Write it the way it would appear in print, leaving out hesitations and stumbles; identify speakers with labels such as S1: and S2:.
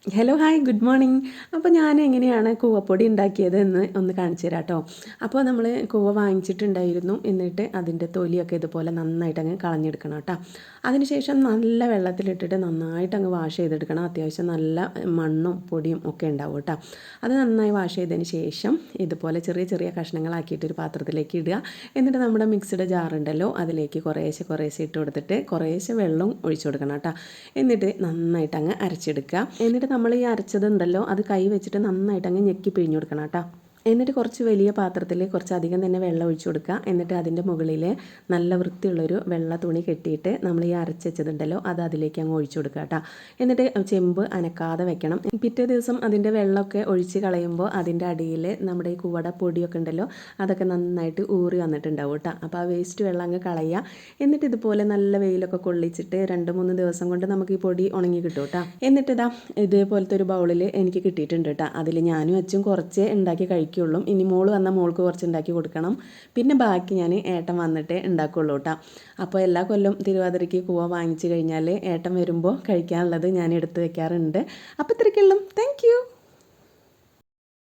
S1: Hello hi good morning. അപ്പോൾ ഞാൻ എങ്ങനെയാണ് കൂവപ്പൊടി ഉണ്ടാക്കിയത് എന്ന് ഒന്ന് കാണിച്ചു തരാം കേട്ടോ. അപ്പോൾ നമ്മൾ കൂവ വാങ്ങിച്ചിട്ടുണ്ടായിരുന്നു. എന്നിട്ട് അതിൻ്റെ തൊലിയൊക്കെ ഇതുപോലെ നന്നായിട്ട് അങ്ങ് കളഞ്ഞെടുക്കണം കേട്ടോ. അതിനുശേഷം നല്ല വെള്ളത്തിലിട്ടിട്ട് നന്നായിട്ട് അങ്ങ് വാഷ് ചെയ്തെടുക്കണം. അത്യാവശ്യം നല്ല മണ്ണും പൊടിയും ഒക്കെ ഉണ്ടാവും കേട്ടോ. അത് നന്നായി വാഷ് ചെയ്തതിന് ശേഷം ഇതുപോലെ ചെറിയ ചെറിയ കഷ്ണങ്ങളാക്കിയിട്ട് ഒരു പാത്രത്തിലേക്ക് ഇടുക. എന്നിട്ട് നമ്മുടെ മിക്സിയുടെ ജാറുണ്ടല്ലോ അതിലേക്ക് കുറേശ്ശെ കുറേശ്ശെ ഇട്ട് കൊടുത്തിട്ട് കുറേശ്ശെ വെള്ളം ഒഴിച്ചു കൊടുക്കണം കേട്ടോ. എന്നിട്ട് നന്നായിട്ട് അങ്ങ് അരച്ചെടുക്കുക. എന്നിട്ട് നമ്മൾ ഈ അരച്ചതുണ്ടല്ലോ അത് കൈ വെച്ചിട്ട് നന്നായിട്ട് അങ്ങ് ഞെക്കി പിഴിഞ്ഞു കൊടുക്കണം കേട്ടോ. എന്നിട്ട് കുറച്ച് വലിയ പാത്രത്തിൽ കുറച്ചധികം തന്നെ വെള്ളം ഒഴിച്ചു കൊടുക്കുക. എന്നിട്ട് അതിൻ്റെ മുകളിൽ നല്ല വൃത്തിയുള്ളൊരു വെള്ള തുണി കെട്ടിയിട്ട് നമ്മൾ ഈ അരച്ച് വെച്ചതുണ്ടല്ലോ അത് അതിലേക്ക് അങ്ങ് ഒഴിച്ചു കൊടുക്കുക കേട്ടോ. എന്നിട്ട് ചെമ്പ് അനക്കാതെ വെക്കണം. പിറ്റേ ദിവസം അതിൻ്റെ വെള്ളമൊക്കെ ഒഴിച്ച് കളയുമ്പോൾ അതിൻ്റെ അടിയിൽ നമ്മുടെ ഈ കുവട പൊടിയൊക്കെ ഉണ്ടല്ലോ അതൊക്കെ നന്നായിട്ട് ഊറി വന്നിട്ടുണ്ടാവും കേട്ടോ. അപ്പോൾ ആ വേസ്റ്റ് വെള്ളം അങ്ങ് കളയുക. എന്നിട്ട് ഇതുപോലെ നല്ല വെയിലൊക്കെ കൊള്ളിച്ചിട്ട് 2-3 ദിവസം കൊണ്ട് നമുക്ക് ഈ പൊടി ഉണങ്ങി കിട്ടും കേട്ടോ. എന്നിട്ട് ഇതേപോലത്തെ ഒരു ബൗളിൽ എനിക്ക് കിട്ടിയിട്ടുണ്ട് കേട്ടോ. അതിൽ ഞാനും അച്ഛൻ കുറച്ചേ ഉണ്ടാക്കി കഴിക്കുള്ളൂ. ഇനി മോള് വന്നാൽ മോൾക്ക് കുറച്ച് ഉണ്ടാക്കി കൊടുക്കണം. പിന്നെ ബാക്കി ഞാൻ ഏട്ടൻ വന്നിട്ടേ ഉണ്ടാക്കുള്ളൂ കേട്ടോ. അപ്പോൾ എല്ലാ കൊല്ലം തിരുവാതിരയ്ക്ക് കൂവ വാങ്ങിച്ചു കഴിഞ്ഞാൽ ഏട്ടൻ വരുമ്പോൾ കഴിക്കാനുള്ളത് ഞാൻ എടുത്ത് വെക്കാറുണ്ട്. അപ്പോൾ ഇത്രയ്ക്കുള്ളൂ. Thank you.